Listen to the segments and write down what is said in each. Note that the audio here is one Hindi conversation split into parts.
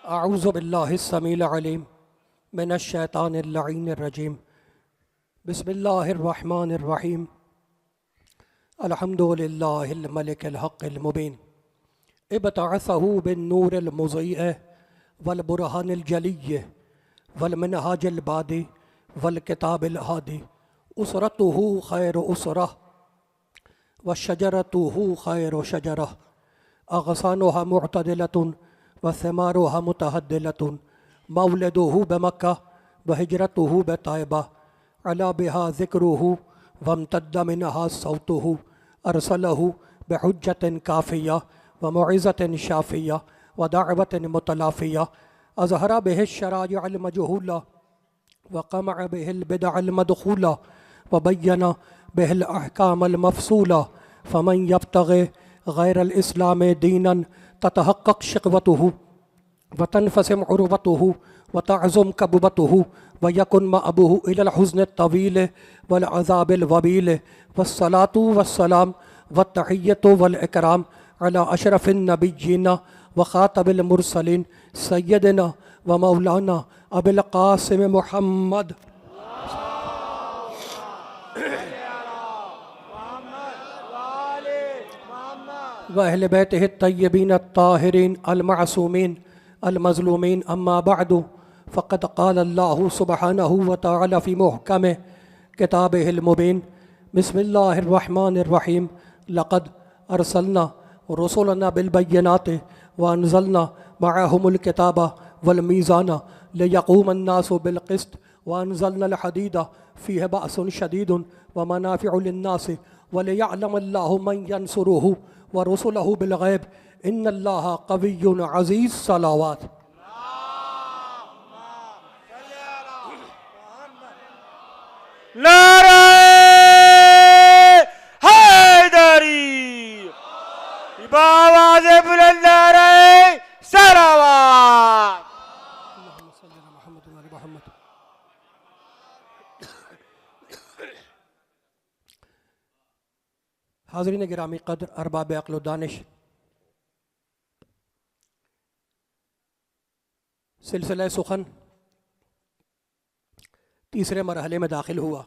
अऊज़ु बिल्लाहिस्समील अलीम मिनश्शैतानिर लईनिर रजीम बिस्मिल्लाहिर रहमानिर रहीम अल्हम्दुलिल्लाहिल मलिकिल हक़्क़िल मुबीन इब्तअसहु बिन्नूरिल मुज़ीअ वल बुरहानिल जलिय्य वल मिनहाजिल बादी वल किताबिल हादी उसरतुहु खैरु उसरह व शजरतुहु खैरु शजरह अग़सानुहा मुअतदिलतुन व समारुहा मुतहद्दिलतुन मौलिदुहु बमक्का व हिजरतुहु बतैबा अला बिहा ज़िक्रुहु वम्तद्द मिनहा सौतुहु अरसलहु बिहुज्जतिन काफ़िया व मुइज़तिन शाफ़िया व दाअवतिन मुतलाफ़िया अज़हरा बिहि शराइअल मजहूला व क़मअ बिहिल बिदअल मदख़ूला व बय्यना बिहिल अहकामल मफ़सूला फ़मन यब्तग़ि गैरल इस्लाम दीनन ततहक़्क़क़ शिक़वतुहु व तनफ़सिम उर्वतुहु व तअज़ुम कब्वतुहु व यकुन मअबुहु इलल हुज़्न तवील वल अज़ाबिल वबील वस्सलातु वस्सलाम वत्तहिय्यतु वल इकराम अला अशरफिन नबिय्यीन व ख़ातमिल मुरसलीन सय्यदिना व मौलाना अबिल क़ासिम मुहम्मद व अहले बैतिहि तय्यबीन अत्ताहिरीन अल मासूमीन अल मज़लूमीन अम्मा बअदु फ़क़द क़ाल अल्लाहु सुब्हानहु व तआला फ़ी मुहकमिह किताबिहिल मुबीन बिस्मिल्लाहिर रहमानिर रहीम लक़द अरसलना रुसुलना बिल बय्यिनाति व अंज़लना मअहुमुल किताबा वल मीज़ाना लियक़ूमन नासु बिल क़िस्त व अंज़लनल हदीदा फ़ीहि बअसुन शदीदुन व मनाफ़िउ लिन्नासि व लियअलमल्लाहु मन यंसुरुहु व रुसुलहु बिल गैब इन्नल्लाहा क़विय्युन अज़ीज़ सलावत। नारे हैदरी बावाज़े बुलंद नारे सलावत। हाज़रीन गिरामी क़द्र अरबाब अक़्ल व दानिश, सिलसिला सुखन तीसरे मरहले में दाखिल हुआ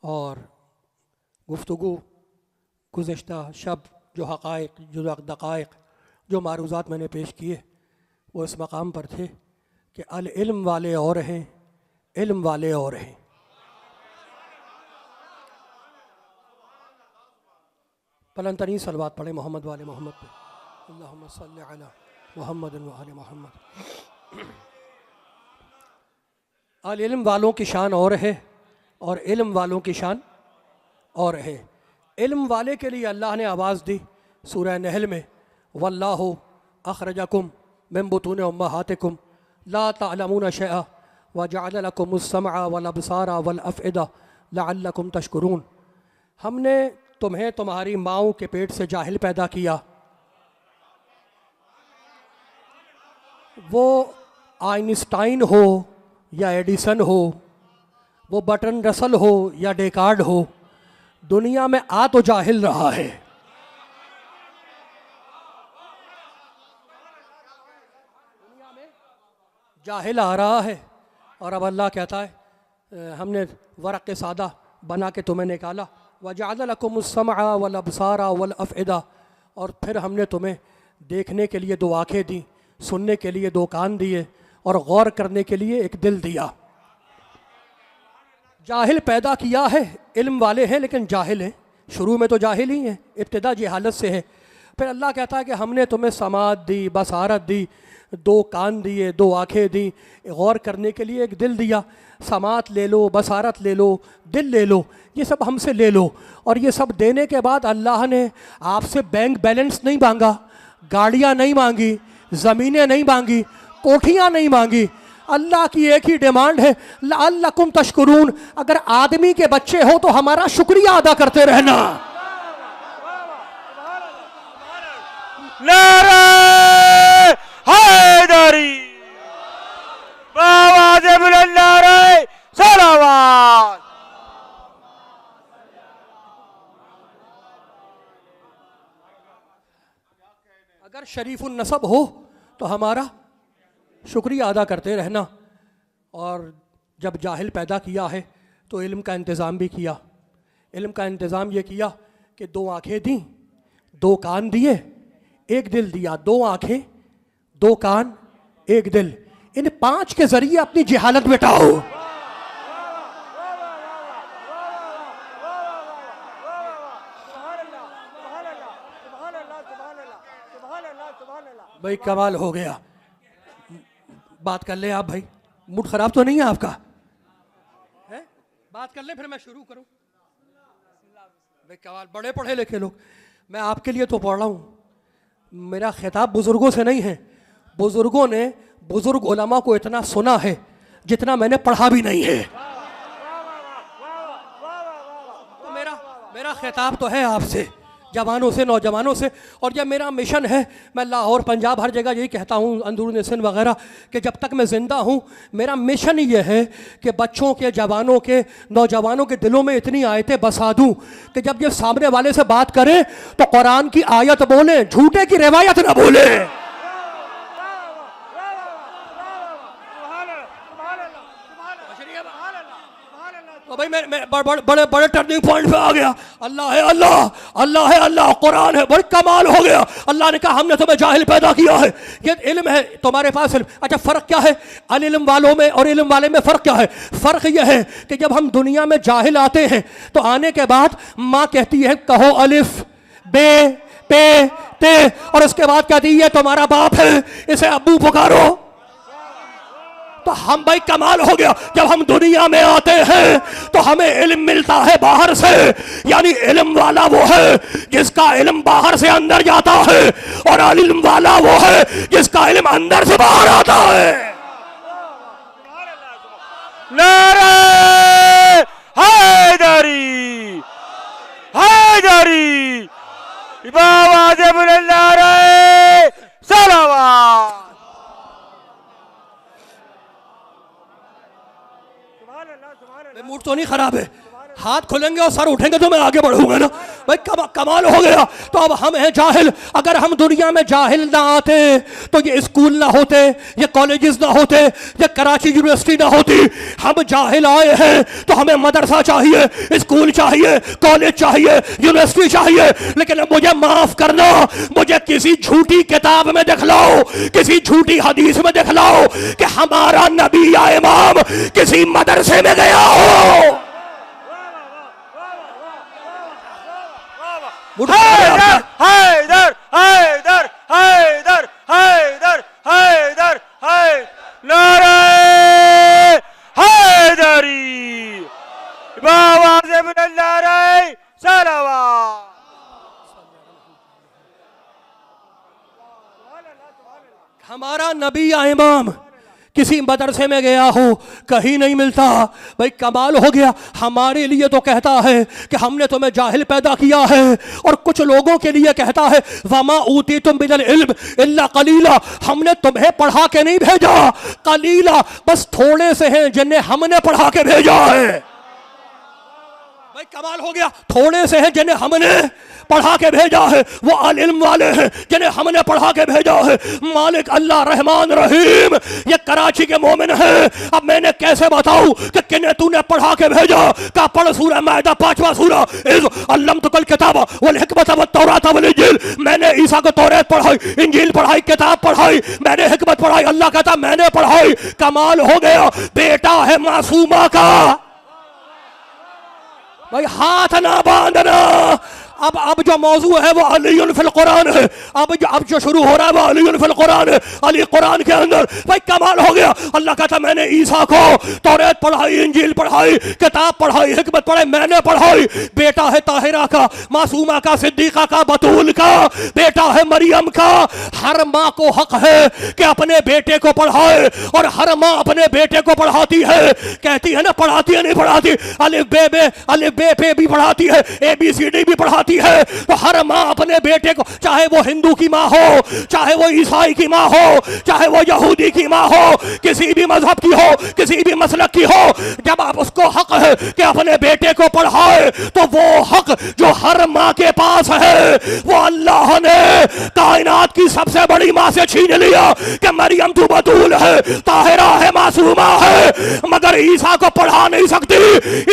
और गुफ्तगू गुज़श्ता शब जो हक़ाइक़ जो दक़ाइक़ जो मारूज़ात मैंने पेश किए वो इस मकाम पर थे कि अल इल्म वाले और हैं, इल्म वाले और हैं। पलंतनी सलवात पढ़े मोहम्मद वाले मोहम्मद पे, अल्लाहुम्मा सल्लि अला मोहम्मद व आले मोहम्मद। अल इल्म वालों की शान और है और इल्म वालों की शान और है। इल्म वाले के लिए अल्लाह ने आवाज़ दी सूरह नहल में, वल्लाहु अखरजकुम मिन बुतून उम्महातिकुम ला तअलमून शैअ व जअल लकुमुस समअ वल अबसारा वल अफ़इदा लअल्लकुम तशकुरून। हमने तुम्हें तुम्हारी माँओं के पेट से जाहिल पैदा किया। वो आइंस्टाइन हो या एडिसन हो, वो बटन रसल हो या डेकार्ड हो, दुनिया में आ तो जाहिल रहा है। दुनिया में जाहिल आ रहा है और अब अल्लाह कहता है हमने वरक़ के सादा बना के तुम्हें निकाला, वजअल लकुमुस समअ वल अबसारा वल अफ़इदा, और फिर हमने तुम्हें देखने के लिए दो आँखें दी, सुनने के लिए दो कान दिए और गौर करने के लिए एक दिल दिया। जाहिल पैदा किया है, इल्म वाले हैं लेकिन जाहिल हैं, शुरू में तो जाहिल ही हैं, इब्तिदा जहालत से है। फिर अल्लाह कहता है कि हमने तुम्हें समात दी, बसारत दी, दो कान दिए, दो आँखें दी, गौर करने के लिए एक दिल दिया। समात ले लो, बसारत ले लो, दिल ले लो, ये सब हमसे ले लो। और ये सब देने के बाद अल्लाह ने आपसे बैंक बैलेंस नहीं मांगा, गाड़ियाँ नहीं मांगी, ज़मीनें नहीं मांगी, कोठियाँ नहीं मांगी। अल्लाह की एक ही डिमांड है, लअल्लकुम तशकुरून, अगर आदमी के बच्चे हो तो हमारा शुक्रिया अदा करते रहना। नारे हैदरी बावाज़े बुलंद नारे सलावत। अगर शरीफुन नसब हो तो हमारा शुक्रिया अदा करते रहना। और जब जाहिल पैदा किया है तो इल्म का इंतज़ाम भी किया। इल्म का इंतज़ाम ये किया कि 2 आँखें दी, 2 कान दिए, 1 दिल दिया। 2 आँखें, 2 कान, 1 दिल, इन 5 के ज़रिए अपनी जहालत मिटाओ। भाई कमाल हो गया। बात कर ले आप भाई, मूड खराब तो नहीं है आपका? है? बात कर ले फिर मैं शुरू करूं। भाई कमाल, बड़े पढ़े लिखे लोग। मैं आपके लिए तो पढ़ रहा हूं, मेरा खिताब बुजुर्गों से नहीं है। बुजुर्गों ने बुजुर्ग उलमा को इतना सुना है जितना मैंने पढ़ा भी नहीं है। तो मेरा खिताब तो है आपसे, जवानों से, नौजवानों से। और यह मेरा मिशन है। मैं लाहौर, पंजाब, हर जगह यही कहता हूँ, अंदरून सिंध वगैरह, कि जब तक मैं ज़िंदा हूँ मेरा मिशन ही यह है कि बच्चों के, जवानों के, नौजवानों के दिलों में इतनी आयतें बसा दूँ कि जब ये सामने वाले से बात करें तो कुरान की आयत बोले, झूठे की रिवायत ना बोले। तो भाई मैं बड़े बड़े टर्निंग पॉइंट पे आ गया। अल्लाह है अल्लाह, अल्लाह है अल्लाह, कुरान है, बड़ी कमाल हो गया। अल्लाह ने कहा हमने तुम्हें जाहिल पैदा किया है, ये इल्म है तुम्हारे पास इल्म। अच्छा, फ़र्क क्या है अल इल्म वालों में और इल्म वाले में? फ़र्क क्या है? फ़र्क यह है कि जब हम दुनिया में जाहिल आते हैं तो आने के बाद माँ कहती है कहो अलिफ बे पे ते, और उसके बाद कहती है तुम्हारा बाप है, इसे अब्बू पुकारो। तो हम भाई कमाल हो गया, जब हम दुनिया में आते हैं तो हमें इल्म मिलता है बाहर से। यानी इल्म वाला वो है जिसका इल्म बाहर से अंदर जाता है, और इल्म वाला वो है जिसका इल्म अंदर से बाहर आता है। नारे हैदरी, हैदरी, आवाज़ बुलंद, नारे सलावत। मूड तो नहीं खराब है, हाथ खुलेंगे और सर उठेंगे तो मैं आगे बढ़ूंगा ना भाई। कमाल हो गया। तो अब हम हैं जाहिल। अगर हम दुनिया में जाहिल ना आते तो ये स्कूल ना होते, ये कॉलेजेस ना होते, ये कराची यूनिवर्सिटी ना होती। हम जाहिल आए हैं तो हमें मदरसा चाहिए, स्कूल चाहिए, कॉलेज चाहिए, यूनिवर्सिटी चाहिए। लेकिन मुझे माफ करना, मुझे किसी झूठी किताब में दिखलाओ, किसी झूठी हदीस में दिखलाओ कि हमारा नबी या इमाम किसी मदरसे में गया हो। हैदर, हैदर, हैदर, हैदर, हैदर, हैदर, हैदर, नारे हैदरी, आवाज़ बुलंद, नारे सलावत। हमारा नबी या इमाम किसी मदरसे में गया हो, कहीं नहीं मिलता। भाई कमाल हो गया। हमारे लिए तो कहता है कि हमने तुम्हें जाहिल पैदा किया है, और कुछ लोगों के लिए कहता है वमा ऊतीतुम मिनल इल्म इल्ला कलीला, हमने तुम्हें पढ़ा के नहीं भेजा, कलीला, बस थोड़े से हैं जिन्हें हमने पढ़ा के भेजा है। भाई कमाल हो गया। थोड़े से हैं जिन्हें हमने पढ़ा के भेजा है, वो अल इल्म वाले हैं जिन्हें हमने पढ़ा के भेजा है। मालिक अल्लाह रहमान रहीम ये कराची के मोमिन हैं। अब मैंने कैसे बताऊं कि किन्हें तूने पढ़ा के भेजा? का पढ़ सूरह माइदा 5वां सूरा, अल्लमतुकल किताब वल हिकमत वत तौरात वल इंजील। मैंने ईसा को तौरात पढ़ाई, इंजील पढ़ाई, किताब पढ़ाई, मैंने हिकमत पढ़ाई। अल्लाह कहता मैंने पढ़ाई। कमाल हो गया। बेटा है मासूमा का। भाई हाथ ना बांधना। अब जो मौजू है वो अलीयुन फिल कुरान है। अब जो शुरू हो रहा है वो अलीयुन फिल कुरान है, अली कुरान के अंदर। भाई कमाल हो गया। अल्लाह कहता मैंने ईसा को तौरात पढ़ाई, इंजील पढ़ाई, किताब पढ़ाई, हिकमत पढ़ाई, मैंने पढ़ाई। बेटा है ताहिरा का, मासूमा का, सिद्दीका का, बतूल का, बेटा है मरियम का। हर माँ को हक है कि अपने बेटे को पढ़ाए, और हर माँ अपने बेटे को पढ़ाती है। कहती है ना, पढ़ाती है नहीं पढ़ाती, अलिफ बे पे भी पढ़ाती है, ABCD भी पढ़ाती होती है तो हर माँ अपने बेटे को, चाहे वो हिंदू की माँ हो, चाहे वो ईसाई की माँ हो, चाहे वो यहूदी की माँ हो, किसी भी मजहब की हो, किसी भी मसलक की हो, जब आप उसको हक है कि अपने बेटे को पढ़ाए तो वो हक जो हर माँ के पास है वो अल्लाह ने कायनात की सबसे बड़ी माँ से छीन लिया कि मरियम तू बतूल है, ताहिरा है, मासूमा है, मगर ईसा को पढ़ा नहीं सकती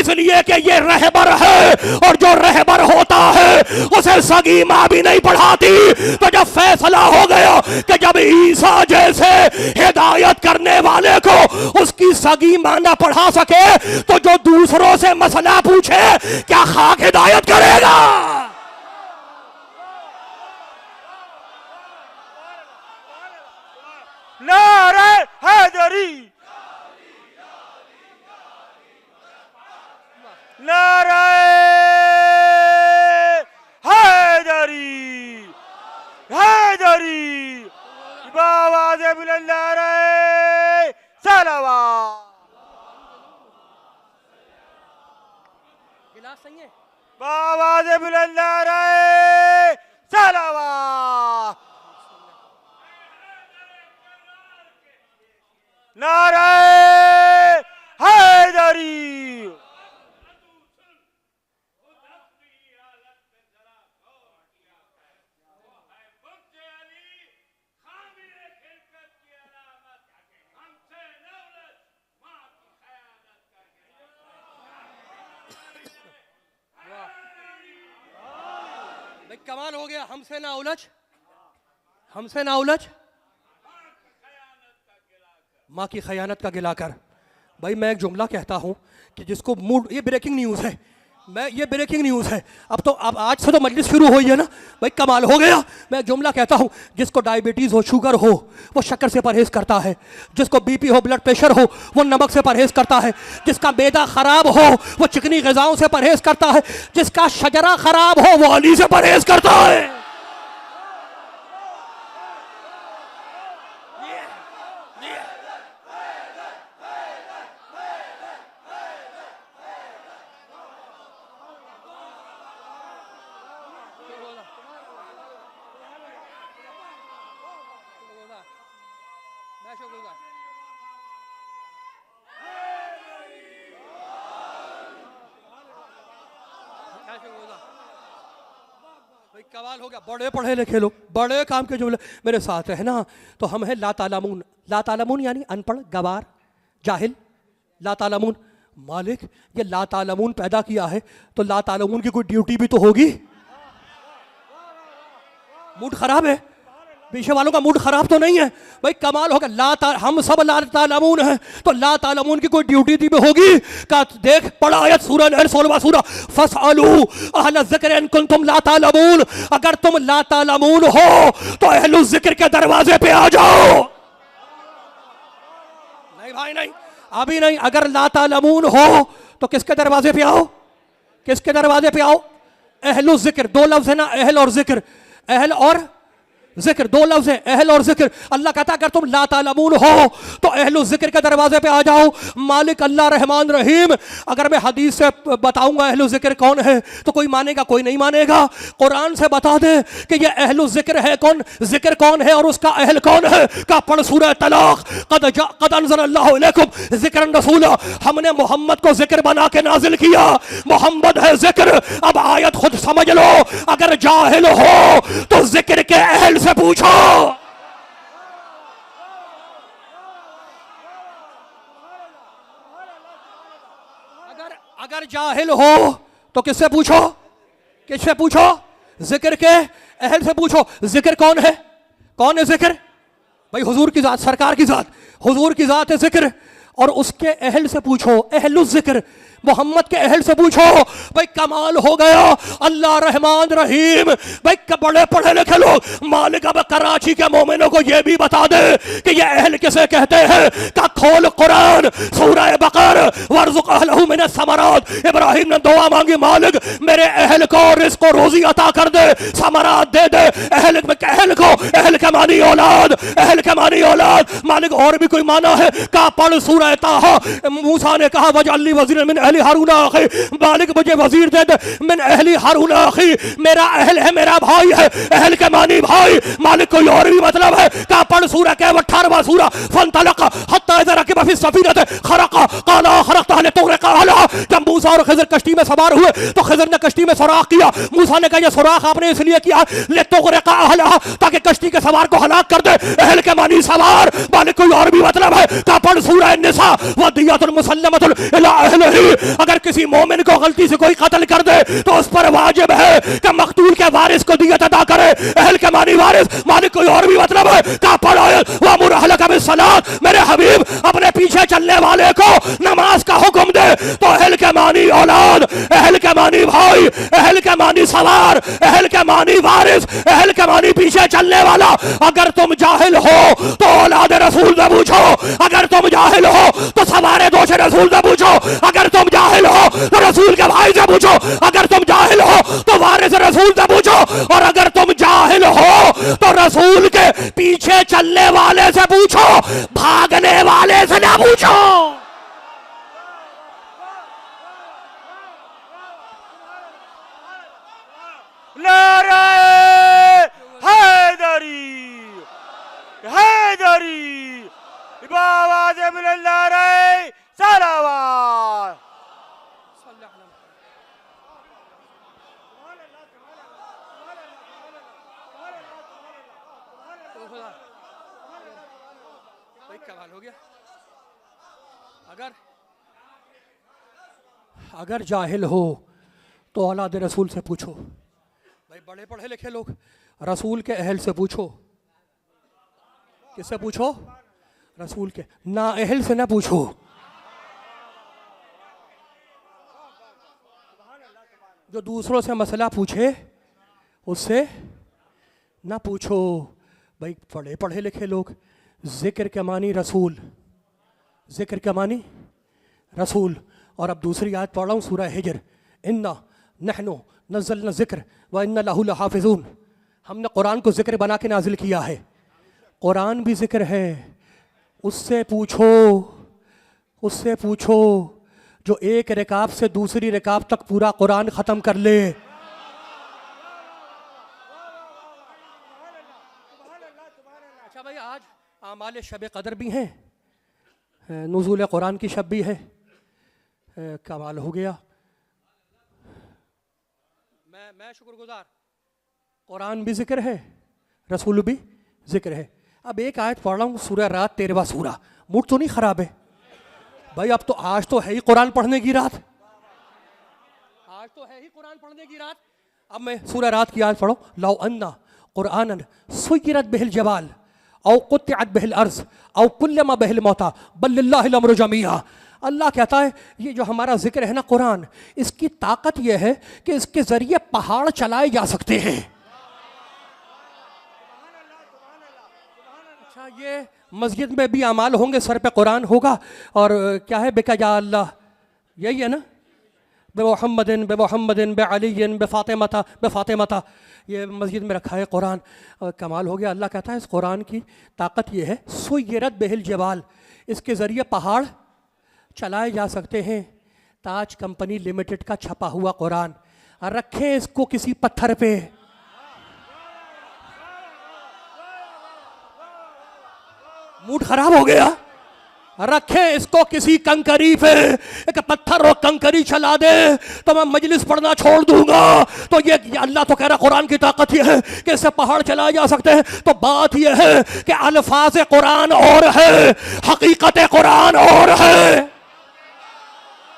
इसलिए कि ये रहबर है, और जो रहबर होता है उसे सगी माँ भी नहीं पढ़ाती। तो जब फैसला हो गया कि जब ईसा जैसे हिदायत करने वाले को उसकी सगी माँ ना पढ़ा सके तो जो दूसरों से मसला पूछे क्या खाक हिदायत करेगा? नारे हैदरी, नारे हैदरी, हैदरी, बावाज़े बुलंद नारे सलावत। गिलास सही है? बावाज़े बुलंद नारे सलावत। नारे हैदरी, भाई कमाल हो गया। हमसे ना उलझ, हमसे ना उलझ, माँ की खयानत का गिला कर। भाई मैं एक जुमला कहता हूँ कि जिसको मूड, ये ब्रेकिंग न्यूज़ है, ये ब्रेकिंग न्यूज़ है। अब आज से तो मजलिस शुरू हुई है ना, भाई कमाल हो गया। मैं एक जुमला कहता हूँ, जिसको डायबिटीज़ हो, शुगर हो, वो शक्कर से परहेज़ करता है, जिसको बीपी हो, ब्लड प्रेशर हो, वो नमक से परहेज़ करता है, जिसका मैदा ख़राब हो वो चिकनी ग़िज़ाओं से परहेज़ करता है, जिसका शजरा ख़राब हो वो अली से परहेज़ करता है। कमाल हो गया। बड़े पढ़े लिखे लोग, बड़े काम के जुमले मेरे साथ है ना। तो हम हैं ला तालमून। ला तालमून यानी अनपढ़, गवार, जाहिल। ला तालमून, मालिक ये ला तालमून पैदा किया है तो ला तालमून की कोई ड्यूटी भी तो होगी। मूड खराब है, पीछे वालों का मूड खराब तो नहीं है। भाई कमाल होगा। हम सब ला तालमून हैं तो ला तालमून की कोई ड्यूटी भी होगी का? देख पढ़ा आयत सूरह नहल 16वां सूरा, फसअलू अहल ज़िक्र इन कुंतुम ला तालमून। अगर तुम ला तालमून हो तो अहलुल ज़िक्र के दरवाजे पे आ जाओ। नहीं भाई नहीं, अभी नहीं। अगर ला तालमून हो तो किसके दरवाजे पे आओ? किसके दरवाजे पे आओ? अहलुल ज़िक्र। दो लफ्ज़ है ना, अहल और ज़िक्र। अहल और जिक्र दो लफ्ज है, अहल और जिक्र। अल्लाह कहता अगर तुम ला तालमून हो तो अहलुल जिक्र के दरवाजे पे आ जाओ। मालिक अल्लाह रहमान रहीम। अगर मैं हदीस से बताऊंगा अहलुल जिक्र कौन है तो कोई मानेगा, कोई नहीं मानेगा। कुरान से बता दे कि ये अहलुल जिक्र है कौन, जिक्र कौन है और उसका अहल कौन है। का पढ़ सूरह तलाक, क़द अंज़लल्लाहु इलैकुम ज़िक्रन रसूला। हमने मोहम्मद को जिक्र बना के नाजिल किया, मोहम्मद है जिक्र। अब आयत खुद समझ लो। अगर जाहिल हो तो जिक्र के अहल से पूछो। अगर जाहिल हो तो किससे पूछो? किससे पूछो? जिक्र के अहल से पूछो। जिक्र कौन है? कौन है जिक्र? भाई हुजूर की जात, सरकार की जात, हुजूर की जात है जिक्र। और उसके अहल से पूछो, अहलुल जिक्र, मोहम्मद के अहल से पूछो। भाई कमाल हो गया। अल्लाह रहमान रहीम। भाई बड़े पढ़े लिखे लोग। मालिक अब कराची के मोमिनों को यह भी बता दे कि ये अहल किसे कहते हैं। का खोल कुरान सूरह बकर, वर्ज़ुक़ अहलहू मिनस समरात। इब्राहिम ने दुआ मांगी, मालिक मेरे अहल को रिज़्क़ और रोज़ी अता कर दे, समरात दे दे। अहल को, अहल के मानी औलाद, अहल के मानी औलाद। मालिक और भी कोई माना है? का पढ़ सूरह ताहा। मूसा ने कहा वजअलनी वज़ीरन मिन अहली हारून अखी, मालिक मुझे वजीर दे दे मिन अहली हारून अखी, मेरा अहल है, मेरा भाई है, अहल के मानी भाई। मालिक कोई और भी मतलब है? का पढ़ सूरह के 18वां सूरह फंतलक हत्ता इज़ा रकिबा फी सफीनत खरका काला खरकता लितुग़रिक़ अहलहा। जब मूसा और खिज़र कश्ती में सवार हुए तो खिज़र ने कश्ती में सुराख किया। मूसा ने कहा ये सुराख आपने इसलिए किया लितुग़रिक़ अहलहा, ताकि कश्ती के सवार को हलाक कर दे। अहल के मानी सवार। मालिक कोई और भी मतलब है? का पढ़ सूरह निसा वदियतुन मुसल्लमतुन इला अहलिही। अगर किसी मोमिन को गलती से कोई कत्ल कर दे तो उस पर वाजिब है कि मकतूल के वारिस को दियत अदा करे। अहल के मानी वारिस। मालिक कोई और भी मतलब है? का पढ़ो वअमुर अहलका बिस्सलात, मेरे हबीब अपने पीछे चलने वाले को नमाज का हुक्म दे। तो अहल के मानी औलाद, अहल के मानी भाई, अहल के मानी सवार, अहल के मानी वारिस, अहल के मानी पीछे चलने वाला। अगर तुम जाहिल हो तो औलाद रसूल से पूछो, अगर तुम जाहिल हो तो सवारे दोष रसूल से पूछो, अगर तुम जाहिल हो तो रसूल के भाई से पूछो, अगर तुम जाहिल हो तो वारिस रसूल से पूछो, और अगर तुम जाहिल हो तो रसूल के पीछे चलने वाले से पूछो, भागने वाले से ना पूछो। नाराए हैदरी, हैदरी बावाज़े बुलंद नाराए सलावत। कमाल हो गया। अगर जाहिल हो तो औलाद रसूल से पूछो। भाई बड़े पढ़े लिखे लोग रसूल के अहल से पूछो। किससे पूछो? रसूल के, ना अहल से ना पूछो। जो दूसरों से मसला पूछे उससे ना पूछो। भाई बड़े पढ़े लिखे लोग जिक्र के मानी रसूल, जिक्र के मानी रसूल। और अब दूसरी आयत पढ़ रहा हूँ सूरह हिजर, इन्ना नहनु नज़्ज़लना ज़िक्र व इन्ना लहू लहाफ़िज़ून। हमने कुरान को ज़िक्र बना के नाजिल किया है। कुरान भी ज़िक्र है। उससे पूछो, उससे पूछो जो एक रिकाब से दूसरी रिकाब तक पूरा कुरान ख़त्म कर ले। अच्छा भाई आज आमाल शब कदर भी हैं, नुज़ूल कुरान की शब भी है। कमाल हो गया। मैं शुक्रगुजार। कुरान भी जिक्र है, रसूल भी जिक्र है। अब एक आयत पढ़ रहा हूँ सूरह रात 13वां सूरा। मूड तो नहीं ख़राब है भाई? अब तो आज तो है ही कुरान पढ़ने की रात, आज तो है ही कुरान पढ़ने की रात। अब मैं सूरह रात की आयत पढ़ो। लौ अन्ना कुरानन सुय्यरत बिहिल जबाल औ कुत्तिअत बिहिल अर्ज़ औ कुल्लमा बिहिल मौता बल लिल्लाहिल अम्रु जमीआ। अल्लाह कहता है ये जो हमारा जिक्र है ना कुरान, इसकी ताकत यह है कि इसके ज़रिए पहाड़ चलाए जा सकते हैं। अच्छा ये मस्जिद में भी अमाल होंगे, सर पे कुरान होगा और क्या है बेका या अल्लाह, यही है ना, बे मोहम्मदिन बे अलीन बे फ़ातिमता, ये मस्जिद में रखा है कुरान। कमाल हो गया। अल्लाह कहता है इस कुरान की ताकत ये है सुय्यरत बिहिल जबाल, इसके ज़रिए पहाड़ चलाए जा सकते हैं। ताज कंपनी लिमिटेड का छपा हुआ कुरान, रखें इसको किसी पत्थर पे, मूड खराब हो गया, रखें इसको किसी कंकरी पे, एक पत्थर और कंकरी चला दे तो मैं मजलिस पढ़ना छोड़ दूंगा। तो ये अल्लाह तो कह रहा कुरान की ताकत ये है कि इससे पहाड़ चलाए जा सकते हैं। तो बात ये है कि अल्फाज कुरान और है, हकीकत कुरान और है।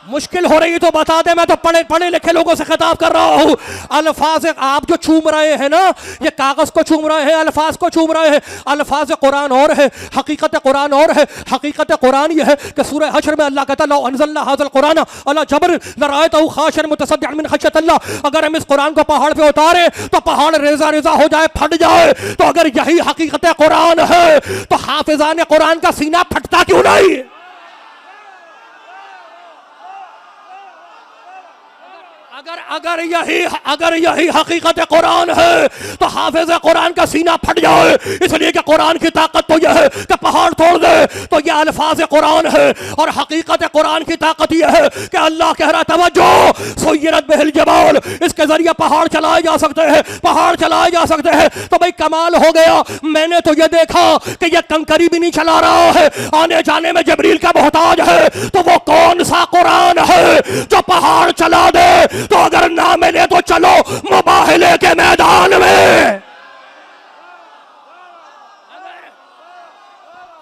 मुश्किल हो रही तो बता दे, मैं तो पढ़े लिखे लोगों से खिताब कर रहा हूँ। अल्फाज आप जो चूम रहे हैं ना, ये कागज को चूम रहे हैं, अल्फाज को चूम रहे हैं। अल्फाज कुरान और है, हकीकत कुरान और है। हकीकत कुरान ये है कि सूरह हश्र में अल्लाह कहता है लौ अनज़लना हाज़ल कुरान अला जबल लरअयतहु खाशिअन मुतसद्दिअन मिन खश्यतिल्लाह। अगर हम इस कुरान को पहाड़ पे उतारे तो पहाड़ रेजा रेजा हो जाए, फट जाए। तो अगर यही हकीकत कुरान है तो हाफिजान कुरान का सीना फटता क्यों नहीं? अगर यही हकीकत कुरान है तो हाफिज कुरान का सीना फट जाए। इसलिए कि कुरान की ताकत तो यह है कि पहाड़ तोड़ दे। तो ये अल्फाज कुरान है और हकीकत कुरान की ताकत यह है कि अल्लाह कह रहा तवज्जो सुय्यरत बिहिल जबाल, इसके जरिए पहाड़ चलाए जा सकते हैं, पहाड़ चलाए जा सकते हैं। तो भाई कमाल हो गया, मैंने तो ये देखा कि ये कंकरी भी नहीं चला रहा है, आने जाने में जबरील का मोहताज है। तो वो कौन सा कुरान है जो पहाड़ चला दे? तो अगर ना मिले तो चलो मुबाहिले के मैदान में।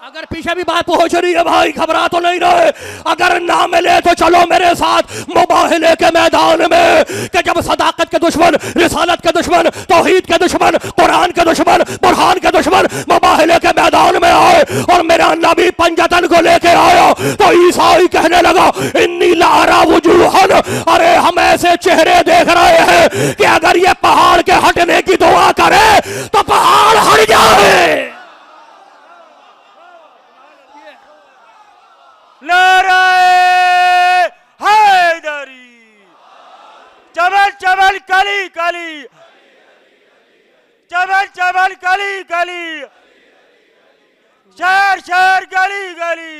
अगर पीछे भी बात पहुंच रही है भाई, घबरा तो नहीं रहे। अगर ना मिले तो चलो मेरे साथ मुबाहिले के मैदान में, कि जब सदाकत के दुश्मन, रिसालत के दुश्मन, तौहीद के दुश्मन, कुरान के दुश्मन, बुरहान के दुश्मन मुबाहिले के मैदान में आए और मेरा नबी पंजतन को लेके आया, तो ईसाई कहने लगा इन्नी लारा वजूहन, अरे हम ऐसे चेहरे देख रहे हैं कि अगर ये पहाड़ के हटने की दुआ करे तो पहाड़ हट जाए। नारे हैदरी, चबल चबल कली कली, चबल चबल कली कली, शहर शहर गली गली,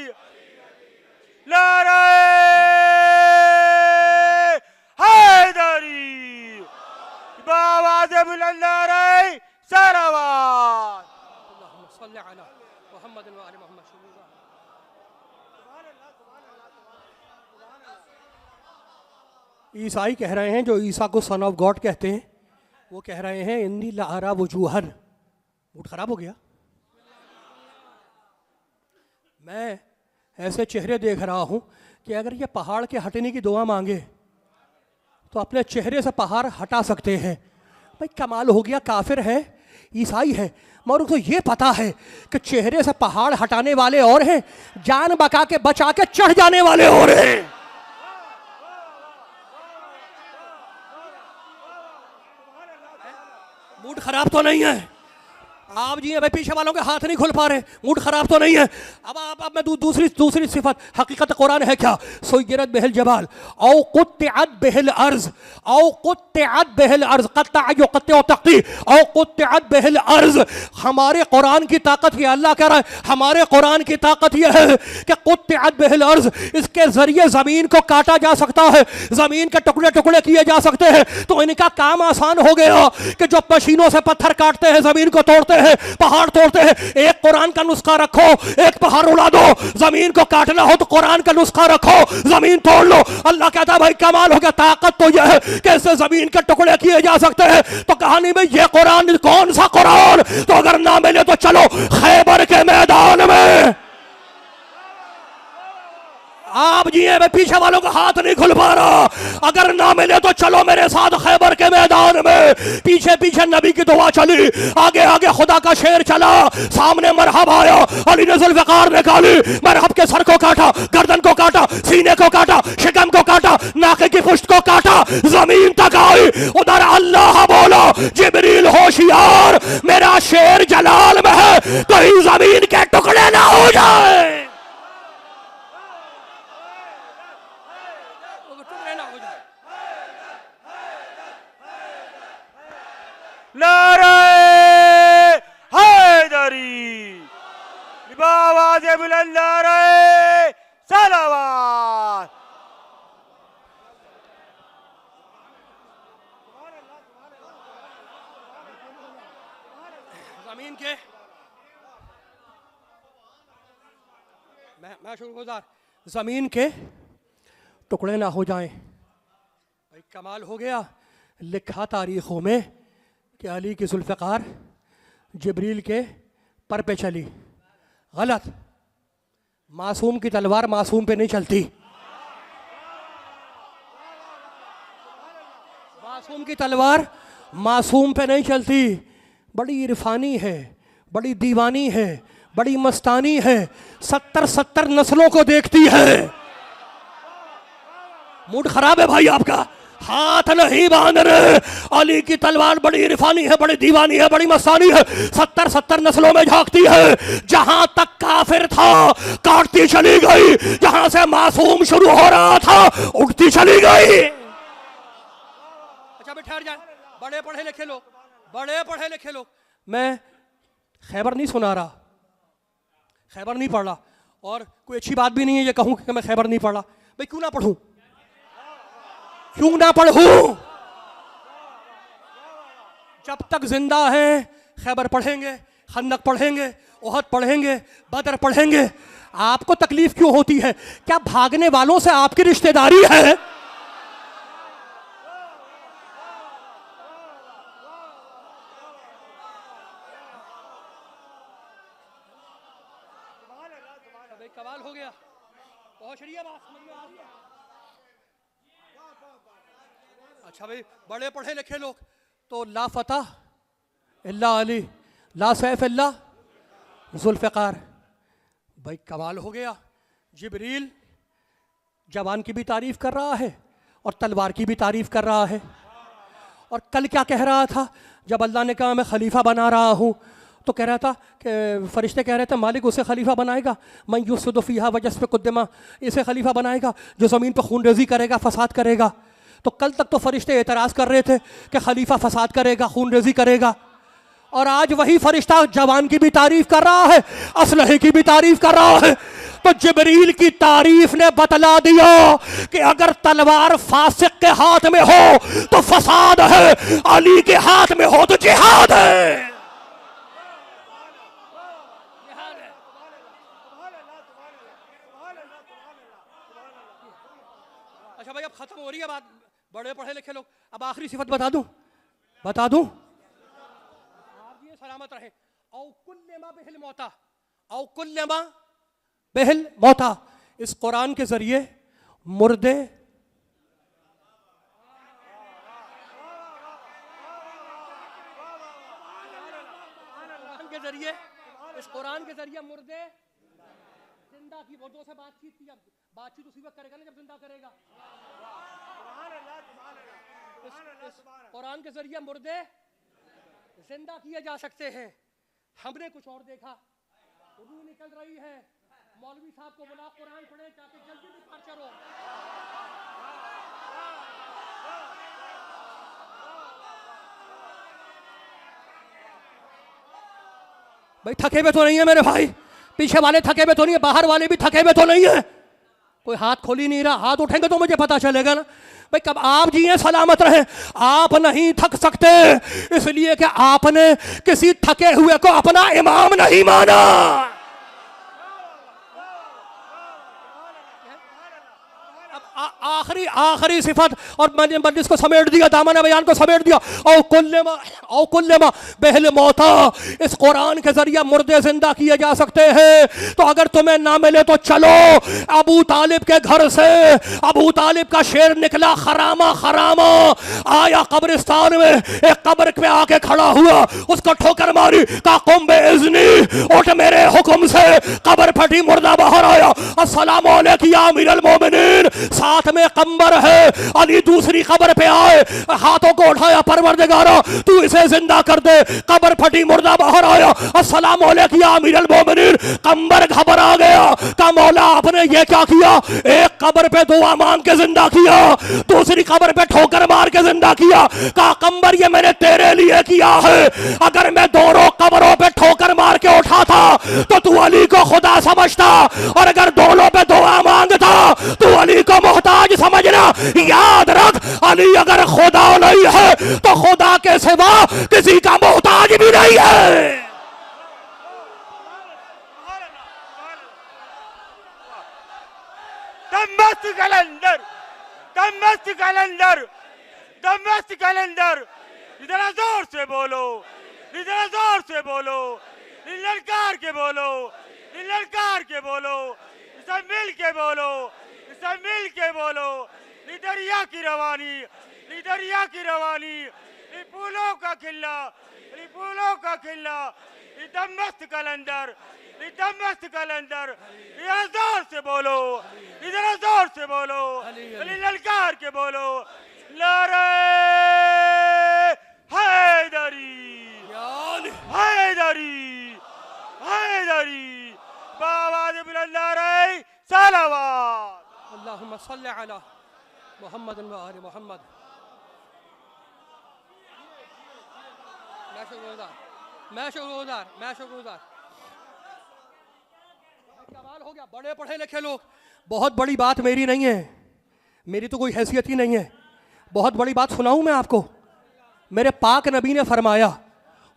नारे हैदरी, बावाज़ बुलंद नारे सलावत। ईसाई कह रहे हैं, जो ईसा को सन ऑफ गॉड कहते हैं, वो कह रहे हैं इन्नी लारा वजूहन। मूड खराब हो गया। मैं ऐसे चेहरे देख रहा हूं कि अगर ये पहाड़ के हटने की दुआ मांगे तो अपने चेहरे से पहाड़ हटा सकते हैं। भाई कमाल हो गया, काफिर है, ईसाई है, मगर उनको ये पता है कि चेहरे से पहाड़ हटाने वाले और हैं, जान बचा के चढ़ जाने वाले और हैं। मूड खराब तो नहीं है आप जी? भाई पीछे वालों के हाथ नहीं खुल पा रहे, मूड खराब तो नहीं है? अब मैं दूसरी सिफत, हकीकत कुरान है क्या? सुय्यरत बिहिल जबाल औ कुत्तिअत बिहिल अर्ज, औ कुत्तिअत बिहिल अर्ज, कत्ता युक़त्तिउ तक़ती, औ कुत्तिअत बिहिल अर्ज। हमारे कुरान की ताकत ये, अल्लाह कह रहा है हमारे कुरान की ताकत यह है कि कुत्तिअत बिहिल अर्ज, इसके जरिए जमीन को काटा जा सकता है, जमीन के टुकड़े टुकड़े किए जा सकते हैं। तो इनका काम आसान हो गया कि जो मशीनों से पत्थर काटते हैं, जमीन को तोड़ते हैं, पहाड़ तोड़ते हैं, एक कुरान का नुस्खा रखो, एक पहाड़ उड़ा दो। जमीन को काटना हो तो कुरान का नुस्खा रखो, जमीन तोड़ लो। अल्लाह कहता है भाई कमाल हो गया, ताकत तो यह है कैसे जमीन के टुकड़े किए जा सकते हैं। तो कहानी में ये कुरान कौन सा कुरान? तो अगर ना मिले तो चलो खैबर के मैदान में। आप जी मैं पीछे वालों का हाथ नहीं खुल पा रहा। अगर ना मिले तो चलो मेरे साथ खैबर के मैदान में। पीछे पीछे नबी की दुआ चली, आगे आगे खुदा का शेर चला, सामने मरहब आया, अली ने जुल्फ़िकार निकाली, मरहब के सर को काटा, गर्दन को काटा, सीने को काटा, शिकम को काटा, नाके की पुष्ट को काटा, जमीन तक आई। उधर अल्लाह बोला जिब्रील होशियार, मेरा शेर जलाल में है, कहीं जमीन के टुकड़े ना हो जाए। नारे हैदरी, बावाज़ बुलंद नारे सलावत। जमीन के मैं शुक्रगुजार, जमीन के टुकड़े ना हो जाएं। भाई कमाल हो गया। लिखा तारीखों में कि अली की जुल्फ़िकार जिब्रील के पर पे चली। गलत। मासूम की तलवार मासूम पे नहीं चलती। मासूम की तलवार मासूम पे नहीं चलती। बड़ी इरफानी है, बड़ी दीवानी है, बड़ी मस्तानी है, 70 नस्लों को देखती है। मूड खराब है भाई आपका, हाथ नहीं बांध रहे। अली की तलवार बड़ी इरफानी है, बड़ी दीवानी है, बड़ी मस्तानी है, 70 नस्लों में झांकती है। जहां तक काफिर था काटती चली गई, जहां से मासूम शुरू हो रहा था उठती चली गई। अच्छा भी ठहर जाए, बड़े पढ़े लिखे लोग, बड़े पढ़े लिखे लोग। मैं खैबर नहीं सुना रहा, खैबर नहीं पढ़ रहा, और कोई अच्छी बात भी नहीं है ये कहूँ कि मैं खैबर नहीं पढ़ा। भाई क्यों ना पढ़ूं, क्यों ना पढ़ूं? जब तक जिंदा हैं खैबर पढ़ेंगे, खंदक पढ़ेंगे, ओहद पढ़ेंगे, बदर पढ़ेंगे। आपको तकलीफ क्यों होती है? क्या भागने वालों से आपकी रिश्तेदारी है? भाई कमाल हो गया, पहुंच रही है बात, समझ में आ रही है? अच्छा भाई, बड़े पढ़े लिखे लोग तो ला फतह इल्ला अली, ला सैफ इल्ला जुल्फ़िकार। भाई कमाल हो गया, जिब्रील जवान की भी तारीफ कर रहा है और तलवार की भी तारीफ कर रहा है। और कल क्या कह रहा था जब अल्लाह ने कहा मैं खलीफा बना रहा हूँ, तो कह रहा था कि फरिश्ते कह रहे थे मालिक उसे खलीफा बनाएगा, मैं युफ़्सिदु फ़ीहा वयस्फ़िकु कुद्दमा, इसे खलीफा बनाएगा जो ज़मीन पर खून रेज़ी करेगा, फसाद करेगा। तो कल तक तो फरिश्ते एतराज़ कर रहे थे कि खलीफा फसाद करेगा, खून रेज़ी करेगा, और आज वही फरिश्ता जवान की भी तारीफ कर रहा है, असलहे की भी तारीफ कर रहा है। तो जिब्रील की तारीफ ने बतला दिया कि अगर तलवार फासिक के हाथ में हो तो फसाद है, अली के हाथ में हो तो जिहाद है। अच्छा भाई, अब खत्म हो रही है बात, बड़े पढ़े लिखे लोग। अब आखिरी सिफत बता दूं, आप ये सलामत रहे। औ कुल्लमा बिहिल मौता, औ कुल्लमा बिहिल मौता, इस कुरान के जरिए मुर्दे इस कुरान के जरिए मुर्दे जिंदा की, मुर्दों से बातचीत की। बातचीत उसी वक्त करेगा ना जब जिंदा करेगा। इस कुरान के जरिए मुर्दे जिंदा किए जा सकते हैं। हमने कुछ और देखा, रूह निकल रही है, मौलवी साहब को बुला, कुरान पढ़े ताकि जल्दी डिपार्चर हो। भाई थके हुए तो नहीं है मेरे भाई, पीछे वाले थके हुए तो नहीं है, बाहर वाले भी थके हुए तो नहीं है। कोई हाथ खोल ही नहीं रहा, हाथ उठेंगे तो मुझे पता चलेगा ना। भाई कब आप जिए सलामत रहे, आप नहीं थक सकते इसलिए कि आपने किसी थके हुए को अपना इमाम नहीं माना। आखिरी सिफत, और मैंने मजलिस को समेट दिया, दामन बयान को समेट दिया। औ कुल्लमा बहल मौता, इस कुरान के जरिए मुर्दे जिंदा किए जा सकते हैं। तो अगर तुम्हें ना मिले तो चलो अबू तालिब के घर से। अबू तालिब का शेर निकला, खरामा खरामा, आया कब्रिस्तान में, एक कब्र पे आके खड़ा हुआ, उसको ठोकर मारी, का कुंबे इज़्नी, उठ मेरे हुक्म से। कब्र फटी, मुर्दा बाहर आया, अस्सलाम वालेकुम या अमीरुल मोमिनीन। साथ में कंबर है। अली दूसरी कब्र पे आए, हाथों को उठाया, परवरदिगारा तू इसे जिंदा कर दे। कब्र फटी, मुर्दा बाहर आया, अस्सलाम वालेकुम या अमीरुल मोमिनीन। कंबर घबरा गया, का मौला आपने ये क्या किया? एक कब्र पे दुआ मांग के जिंदा किया, दूसरी कब्र पे ठोकर मार के जिंदा किया। का कंबर ये मैंने तेरे लिए किया है, अगर मैं दोनों कब्रों पे ठोकर मार के उठाता तो तू अली को खुदा समझता, और अगर दोनों पे दुआ मांगता तो अली को मोहताज समझना। याद रख, अली अगर खुदा नहीं है तो खुदा के सिवा किसी का मोहताज भी नहीं है। दमस्त कलंदर, दमस्त कलंदर, दमस्त कलंदर। इधर जोर से बोलो, इधर जोर से बोलो, ललकार के बोलो, ललकार के बोलो, सब मिल के बोलो, सब मिल के बोलो। दरिया की रवानी, दरिया की रवानी, फूलों का खिला, फूलों का खिला, दमस्त कलंदर, दमस्त कलंदर। इधर जोर से बोलो, इधर जोर से बोलो, ललकार के बोलो, नारे हैदरी, हैदरी, हैदरी। बावाज़ बुलंद नारे सलावत। अल्लाहुम्मा सल्ली अला मुहम्मद व आले मुहम्मद। मैं शुक्रगुजार, मैं शुक्रगुजार, मैं शुक्रगुजार। कमाल हो हो गया, बड़े पढ़े लिखे लोग, बहुत बड़ी बात मेरी नहीं है, मेरी तो कोई हैसियत ही नहीं है, बहुत बड़ी बात सुनाऊं मैं आपको। मेरे पाक नबी ने फरमाया,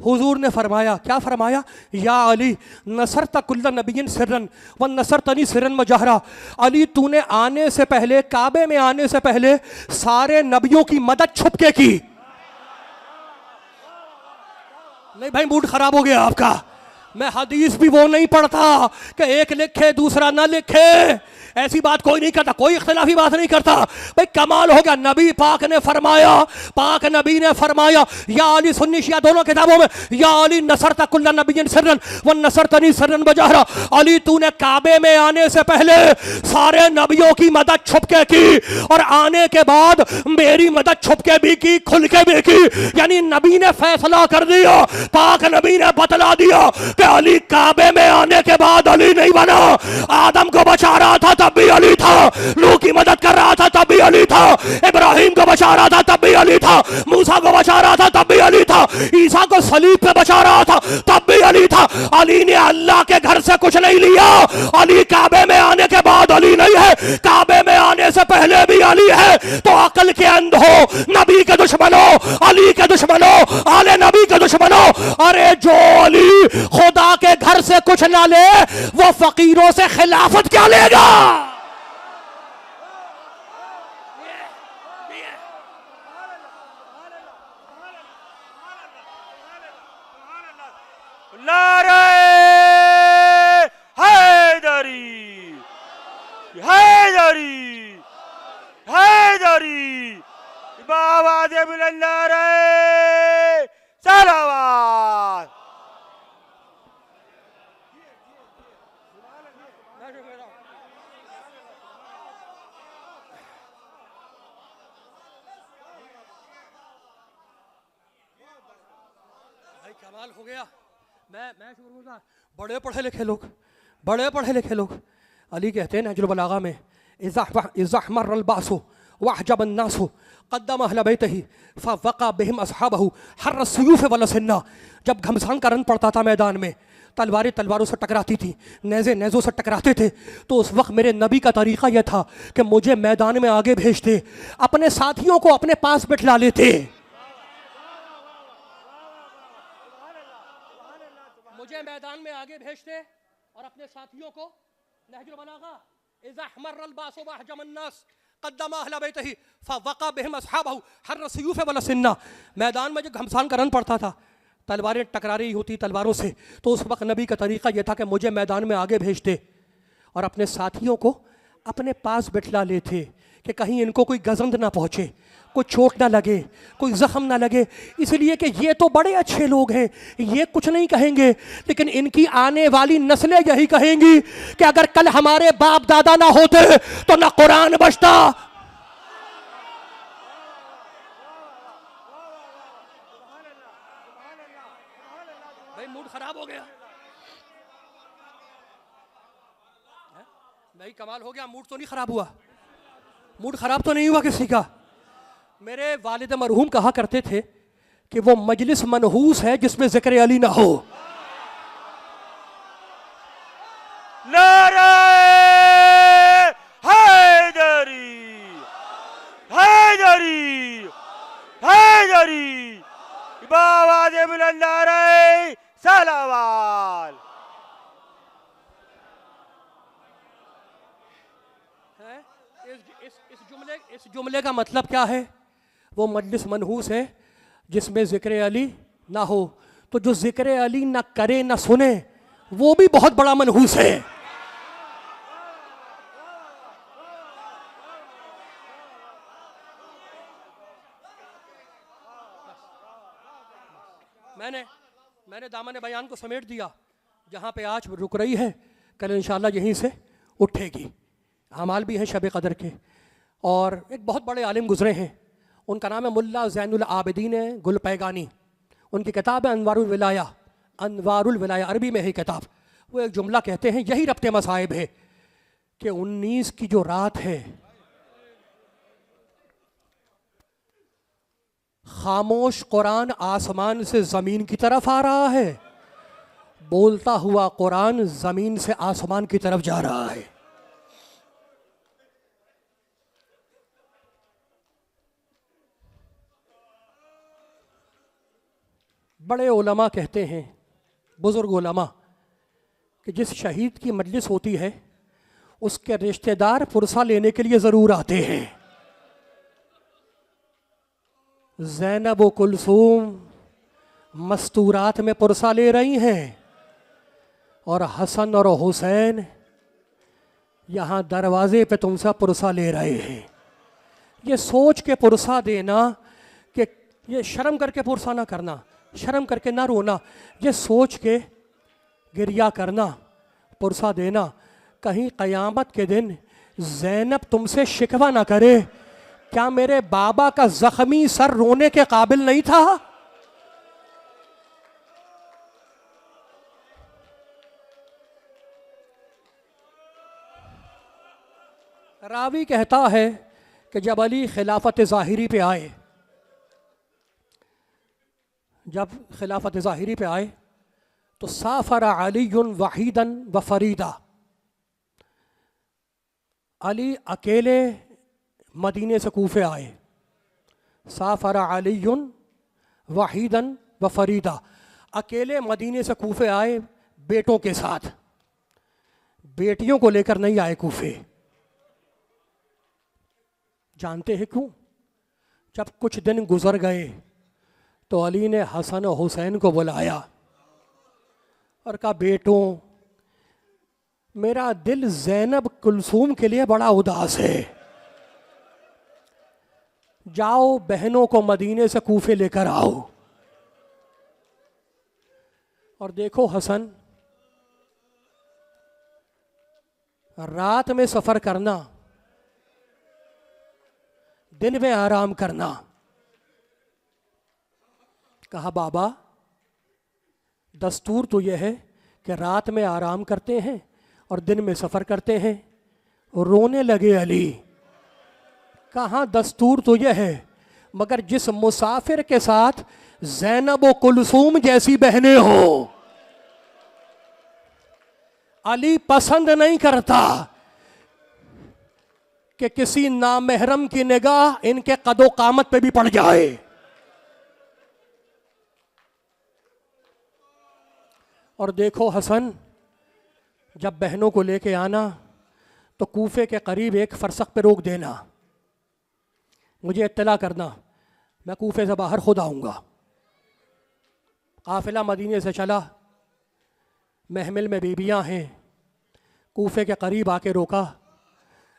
हुजूर ने फरमाया, क्या फरमाया? या अली नसरत कुल्ल नबीन सिरन व नसरतनी सिरन व जहरा। अली तूने आने से पहले, काबे में आने से पहले सारे नबियों की मदद छुपके की। नहीं भाई, मूड खराब हो गया आपका। मैं हदीस भी वो नहीं पढ़ता कि एक लिखे दूसरा ना लिखे, ऐसी बात कोई नहीं करता, कोई इख्तिलाफी बात नहीं करता। भाई कमाल हो गया, नबी पाक ने फरमाया, पाक नबी ने फरमाया, या अली सुन्नी शिया दोनों किताबों में, या अली नसरत कुल्ल नबिय्यिन सिररन व नसरतनी सिररन बजहरा। अली तूने काबे में आने से पहले सारे नबियों की मदद छुपके की और आने के बाद मेरी मदद छुपके भी की, खुल के भी की। यानी नबी ने फैसला कर दिया, पाक नबी ने बतला दिया कि अली काबे में आने के बाद अली नहीं बना। आदम को बचा रहा था तब भी अली था, नूह की मदद कर रहा था तब भी अली था, इब्राहिम को बचा रहा था तब भी अली था, मूसा को बचा रहा था तब भी अली था, ईसा को सलीब पे बचा रहा था तब भी अली था। अली ने अल्लाह के घर से कुछ नहीं लिया। अली काबे में आने के बाद अली नहीं है, काबे में आने से पहले भी अली है। तो अकल के अंधो, नबी के दुश्मनों, अली के दुश्मनों, आले नबी के दुश्मनों, अरे जो अली खुदा के घर से कुछ ना ले वो फकीरों से खिलाफत क्या लेगा? नारे हैदरी, हैदरी, हैदरी, बाबा दे बुलंद नारे सलावत। कमाल हो गया। मैं शुरू, बड़े पढ़े लिखे लोग, बड़े पढ़े लिखे लोग। अली कहते हैं नहजुल बलागा में, इज़्ज़हमर बासु वहजब अन्नासु क़द्दम अहल बैतिही फवक़ा बिहिम अस्हाबहु हर्र सुयूफ़ वल सिन्ना। जब घमसान का रन पड़ता था मैदान में, तलवारें तलवारों से टकराती थी, नेज़े नेज़ों से टकराते थे, तो उस वक्त मेरे नबी का तरीक़ा यह था कि मुझे मैदान में आगे भेजते, अपने साथियों को अपने पास बिठला लेते। मुझे मैदान में आगे भेजते और अपने साथियों को, नहजुल बलागा, इज़ा हमर्रल बासु वहजम अन्नास क़द्दम अहल बैतिही फवक़ा बिहिम अस्हाबहु हर्र सुयूफ़ वल सिन्ना। मैदान में जब घमसान का रन पड़ता था, तलवारें टकरा रही होती तलवारों से, तो उस वक्त नबी का तरीक़ा यह था कि मुझे मैदान में आगे भेजते और अपने साथियों को अपने पास बिठला लेते कि कहीं इनको कोई गज़ंद ना पहुँचे, कोई चोट ना लगे, कोई ज़ख्म ना लगे। इसलिए कि ये तो बड़े अच्छे लोग हैं, ये कुछ नहीं कहेंगे, लेकिन इनकी आने वाली नस्लें यही कहेंगी कि अगर कल हमारे बाप दादा ना होते तो ना कुरान बचता। भाई मूड खराब हो गया, भाई कमाल हो गया। मूड तो नहीं खराब हुआ, मूड खराब तो नहीं हुआ किसी का। मेरे वालिद मरहूम कहा करते थे कि वो मजलिस मनहूस है जिसमें जिक्र अली ना हो। नारे हैदरी, हैदरी, हैदरी, बाबा दे बुलंद नारे सलावत। इस जुमले का मतलब क्या है? वो मजलिस मनहूस है जिसमें जिक्र अली ना हो। तो जो जिक्र अली ना करे ना सुने वो भी बहुत बड़ा मनहूस है। मैंने दामन बयान को समेट दिया। जहाँ पे आज रुक रही है कल इंशाल्लाह यहीं से उठेगी। अमाल भी हैं शब कदर के। और एक बहुत बड़े आलिम गुजरे हैं, उनका नाम है मुल्ला ज़ैनुल आबिदीन गुलपैगानी। उनकी किताब है अनवारुल विलाया, अनवारुल विलाया अरबी में है किताब। वो एक जुमला कहते हैं, यही रब्ते मसाइब है कि 19 की जो रात है, खामोश कुरान आसमान से ज़मीन की तरफ आ रहा है, बोलता हुआ कुरान जमीन से आसमान की तरफ जा रहा है। बड़े उलमा कहते हैं, बुजुर्ग उलमा, कि जिस शहीद की मजलिस होती है उसके रिश्तेदार पुरसा लेने के लिए ज़रूर आते हैं। ज़ैनब व कुलसूम मस्तूरात में पुरसा ले रही हैं और हसन और हुसैन यहाँ दरवाजे पे तुमसे पुरसा ले रहे हैं। ये सोच के पुरसा देना कि ये शर्म करके पुरसा ना करना, शर्म करके ना रोना, ये सोच के गिरिया करना, पुरसा देना, कहीं क़यामत के दिन ज़ैनब तुमसे शिकवा ना करे, क्या मेरे बाबा का ज़ख्मी सर रोने के काबिल नहीं था? रावी कहता है कि जब अली खिलाफत ज़ाहिरी पे आए, जब खिलाफत ज़ाहिरी पे आए तो साफर अलीयुन वहीदन व फरीदा, अली अकेले मदीने से कूफे आए। साफर अलीयुन वहीदन व फरीदा, अकेले मदीने से कूफे आए बेटों के साथ, बेटियों को लेकर नहीं आए कूफे। जानते हैं क्यों? जब कुछ दिन गुजर गए तो अली ने हसन और हुसैन को बुलाया और कहा, बेटों, मेरा दिल ज़ैनब कुलसूम के लिए बड़ा उदास है, जाओ बहनों को मदीने से कूफे लेकर आओ। और देखो हसन, रात में सफ़र करना, दिन में आराम करना। कहा, बाबा दस्तूर तो यह है कि रात में आराम करते हैं और दिन में सफ़र करते हैं। रोने लगे अली। कहाँ दस्तूर तो यह है, मगर जिस मुसाफिर के साथ ज़ैनब व कुलसूम जैसी बहनें हो, अली पसंद नहीं करता कि किसी नामहरम की निगाह इनके कदो कामत पे भी पड़ जाए। और देखो हसन, जब बहनों को लेके आना तो कूफे के करीब एक फरसख पे रोक देना, मुझे इत्तला करना, मैं कूफे से बाहर खुद आऊँगा। काफिला मदीने से चला, महमिल में बीबियाँ हैं, कूफे के करीब आके रोका,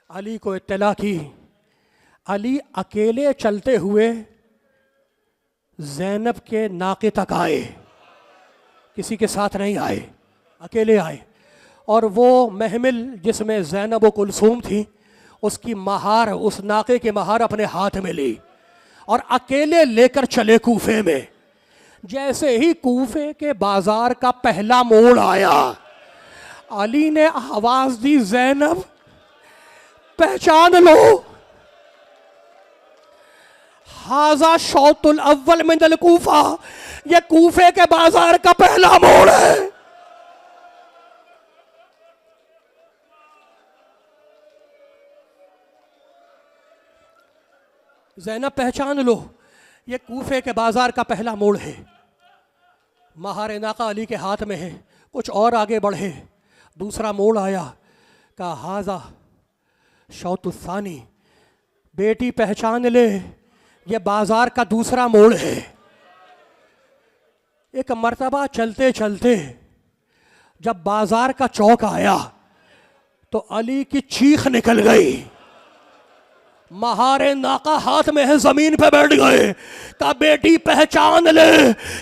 अली को इत्तला की। अली अकेले चलते हुए ज़ैनब के नाके तक आए, किसी के साथ नहीं आए, अकेले आए। और वो महमिल जिसमें ज़ैनब व कुलसूम थी, उसकी महार, उस नाके की महार अपने हाथ में ली और अकेले लेकर चले कूफे में। जैसे ही कूफे के बाजार का पहला मोड़ आया, अली ने आवाज दी, ज़ैनब पहचान लो, हाजा शौतुल अव्वल मिनल कूफा, ये कूफे के बाजार का पहला मोड़ है। ज़ैनब पहचान लो, ये कूफे के बाजार का पहला मोड़ है। महार नाका अली के हाथ में है। कुछ और आगे बढ़े, दूसरा मोड़ आया, कहा हाजा शौतुस्सानी, बेटी पहचान ले, ये बाजार का दूसरा मोड़ है। एक मर्तबा चलते चलते जब बाजार का चौक आया तो अली की चीख निकल गई। महारे नाका हाथ में है, जमीन पे बैठ गए। का बेटी पहचान ले,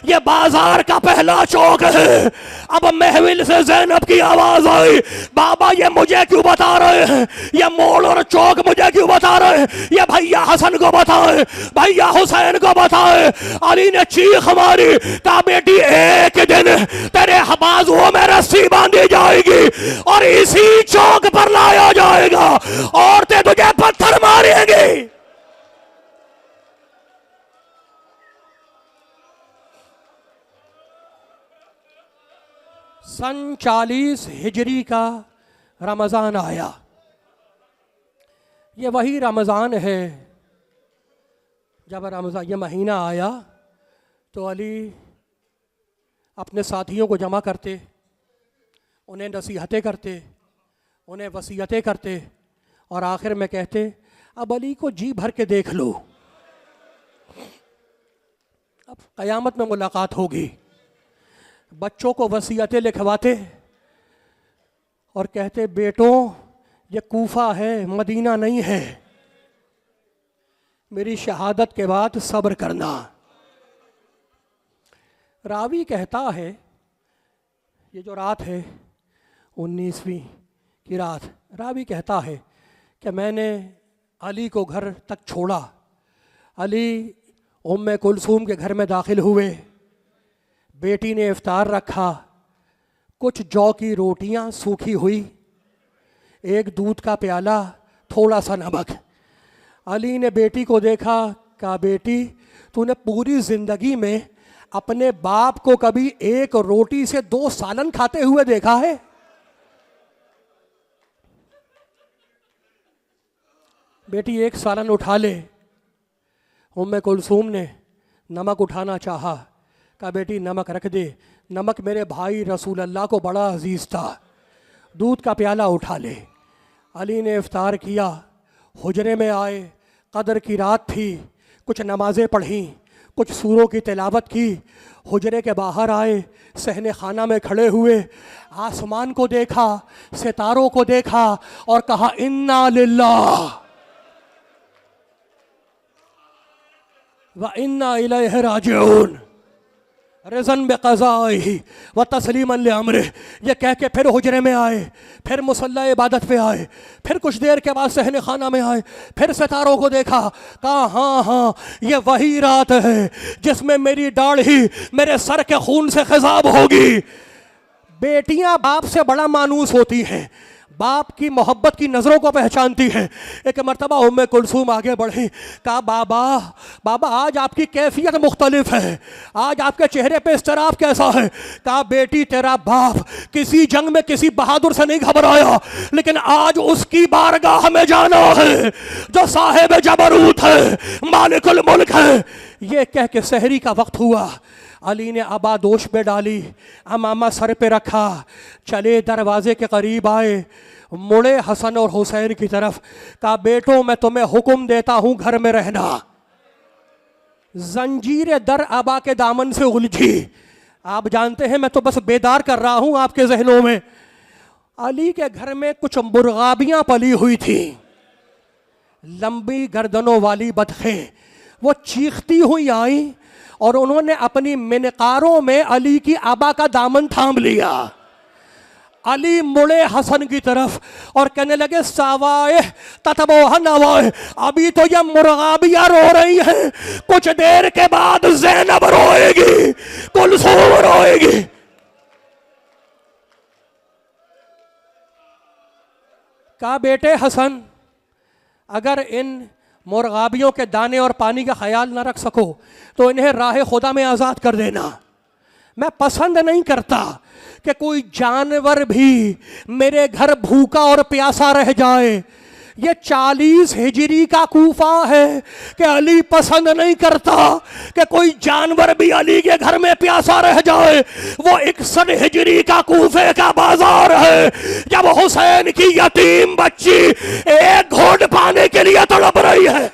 ये बाजार का पहला चौक है। अब महविल से ज़ैनब की आवाज आई, बाबा ये मुझे क्यों बता रहे हैं, ये मोड़ और चौक मुझे क्यों बता रहे हैं, ये भैया हसन को बताए, भैया हुसैन को बताए। अली ने चीख मारी, का बेटी एक दिन तेरे बाजुओं में रस्सी बांधी जाएगी और इसी चौक पर लाया जाएगा, औरतें तुझे पत्थर मारेंगी। सन 40 हिजरी का रमज़ान आया। ये वही रमज़ान है जब रमज़ान ये महीना आया तो अली अपने साथियों को जमा करते, उन्हें नसीहतें करते, उन्हें वसीयतें करते और आखिर में कहते अब अली को जी भर के देख लो, अब क़यामत में मुलाकात होगी। बच्चों को वसीयतें लिखवाते और कहते बेटों ये कूफा है, मदीना नहीं है, मेरी शहादत के बाद सब्र करना। रावी कहता है ये जो रात है 19वीं की रात, रावी कहता है कि मैंने अली को घर तक छोड़ा। अली उम्मे कुलसूम के घर में दाखिल हुए, बेटी ने इफ्तार रखा, कुछ जौ की रोटियां सूखी हुई, एक दूध का प्याला, थोड़ा सा नमक। अली ने बेटी को देखा, कहा बेटी तूने पूरी ज़िंदगी में अपने बाप को कभी एक रोटी से 2 सालन खाते हुए देखा है? बेटी एक सालन उठा ले। उम्मे कुलसूम ने नमक उठाना चाहा, कहा बेटी नमक रख दे, नमक मेरे भाई रसूल अल्लाह को बड़ा अजीज़ था, दूध का प्याला उठा ले। अली ने इफ्तार किया, हुजरे में आए, कदर की रात थी, कुछ नमाज़ें पढ़ीं, कुछ सूरों की तिलावत की, हुजरे के बाहर आए, सहने खाना में खड़े हुए, आसमान को देखा, सितारों को देखा और कहा इन्ना लिल्लाह व इन्ना इलैहि राजिऊन रज़न बिक़ज़ाइही व तस्लीमन लिअम्रिही। ये कह के फिर हुजरे में आए, फिर मुसल्ला इबादत पे आए, फिर कुछ देर के बाद सहने खाना में आए, फिर सितारों को देखा, कहा हाँ हाँ ये वही रात है जिसमें मेरी दाढ़ी मेरे सर के खून से ख़िज़ाब होगी। बेटियां बाप से बड़ा मानूस होती हैं, बाप की मोहब्बत की नज़रों को पहचानती हैं। एक मरतबा उम्मे कुलसूम आगे बढ़ी, कहा बाबा बाबा आज आपकी कैफियत मुख्तलिफ है, आज आपके चेहरे पे इस्तराब कैसा है? कहा बेटी तेरा बाप किसी जंग में किसी बहादुर से नहीं घबराया, लेकिन आज उसकी बारगाह में जाना है जो साहिब जबरूत है, मालिकुल मुल्क है। ये कह के सहरी का वक्त हुआ, अली ने आबादोश पे डाली, अमामा सर पे रखा, चले दरवाजे के करीब आए, मुड़े हसन और हुसैन की तरफ, कहा बेटो मैं तुम्हें हुक्म देता हूं घर में रहना। जंजीर दर आबा के दामन से उलझी। आप जानते हैं मैं तो बस बेदार कर रहा हूं आपके जहनों में। अली के घर में कुछ मुर्गाबियां पली हुई थी, लंबी गर्दनों वाली बतखें, वो चीखती हुई आई और उन्होंने अपनी मिनकारों में अली की आबा का दामन थाम लिया। अली मुड़े हसन की तरफ और कहने लगे सावाए ततबोह नवाए, अभी तो ये मुर्गाबियां रो रही हैं, कुछ देर के बाद ज़ैनब रोएगी, कुलसूम रोएगी। कहा बेटे हसन अगर इन मुर्गाबियों के दाने और पानी का ख्याल न रख सको तो इन्हें राह खुदा में आज़ाद कर देना। मैं पसंद नहीं करता कि कोई जानवर भी मेरे घर भूखा और प्यासा रह जाए। ये 40 हिजरी का कूफा है कि अली पसंद नहीं करता कि कोई जानवर भी अली के घर में प्यासा रह जाए। वो 61 हिजरी का कूफे का बाजार है जब हुसैन की यतीम बच्ची एक घोट पाने के लिए तड़प रही है।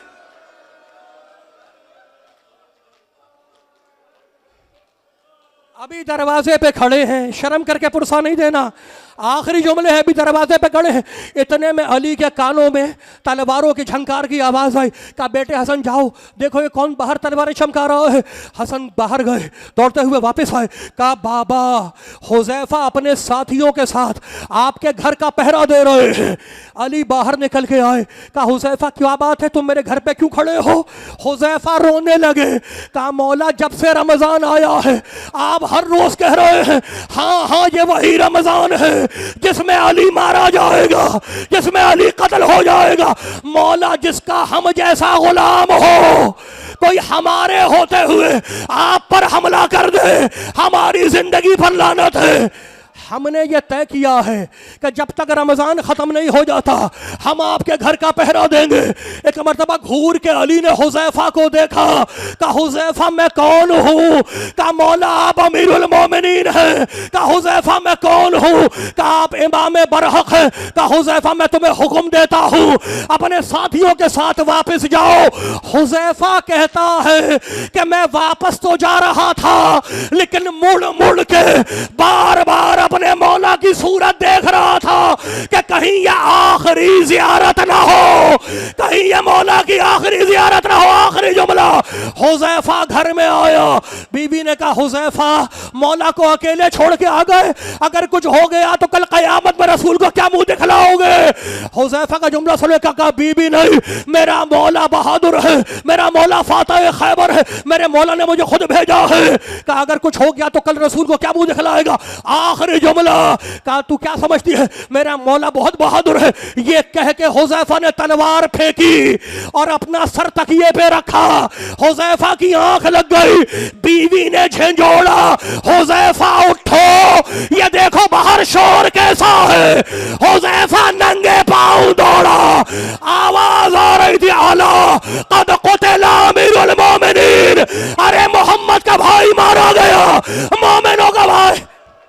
अभी दरवाजे पे खड़े हैं, शर्म करके पुरसा नहीं देना, आखिरी जुमले हैं, अभी दरवाजे पे खड़े हैं। इतने में अली के कानों में तलवारों की झंकार की आवाज़ आई। कहा बेटे हसन जाओ देखो ये कौन बाहर तलवारें चमका रहा है। हसन बाहर गए, दौड़ते हुए वापस आए। कहा बाबा हुज़ैफा अपने साथियों के साथ आपके घर का पहरा दे रहे हैं। अली बाहर निकल के आए। कहा हुज़ैफा क्या बात है, तुम मेरे घर पे क्यों खड़े हो? हुज़ैफा रोने लगे। कहा मौला जब से रमज़ान आया है आप हर रोज़ कह रहे हैं हाँ हाँ ये वही रमज़ान है जिसमें अली मारा जाएगा, जिसमें अली कत्ल हो जाएगा। मौला जिसका हम जैसा गुलाम हो कोई हमारे होते हुए आप पर हमला कर दे, हमारी जिंदगी पर लानत है। हमने ये तय किया है कि जब तक रमज़ान ख़त्म नहीं हो जाता हम आपके घर का पहरा देंगे। एक मरतबा घूर के अली ने हुज़ैफा को देखा, कहा हुज़ैफा मैं कौन हूँ? कहा मौला आप अमीरुल मोमिनीन हैं। कहा हुज़ैफा मैं कौन हूँ? कहा आप इमाम बरहक हैं। कहा हुज़ैफा मैं तुम्हें हुक्म देता हूँ अपने साथियों के साथ वापस जाओ। हुज़ैफा कहता है कि मैं वापस तो जा रहा था लेकिन मुड़ मुड़ के बार बार अपने मौला की सूरत देख रहा था कि कहीं यह आखिरी ज़ियारत ना हो, कहीं यह मौला की आखिरी ज़ियारत ना हो। आखिरी जुमला हुज़ैफा घर में आया, बीबी ने कहा हुज़ैफा मौला को अकेले छोड़ के आ गए, अगर कुछ हो गया तो कल क़यामत में रसूल को क्या मुंह दिखलाओगे? हुज़ैफा का जुमला सुन के कहा बीबी नहीं, मेरा मौला बहादुर है, मेरा मौला फातह खैबर है, मेरे मौला ने मुझे खुद भेजा है। कहा अगर कुछ हो गया तो कल रसूल को क्या मुंह दिखलाएगा? आखिरी जुमला कहा तू क्या समझती है मेरा मौला बहुत बहादुर है। ये कह के हुज़ैफा ने तलवार फेंकी और अपना सर तकिए पे रखा। हुज़ैफा की आंख लग गई, बीवी ने झंझोड़ा हुज़ैफा उठो, ये देखो बाहर शोर कैसा है। हुज़ैफा नंगे पांव दौड़ा, आवाज आ रही थी आला कद क़ुतिला अमीरुल मोमिनीन, अरे मोहम्मद का भाई मारा गया, मोमिनों का भाई।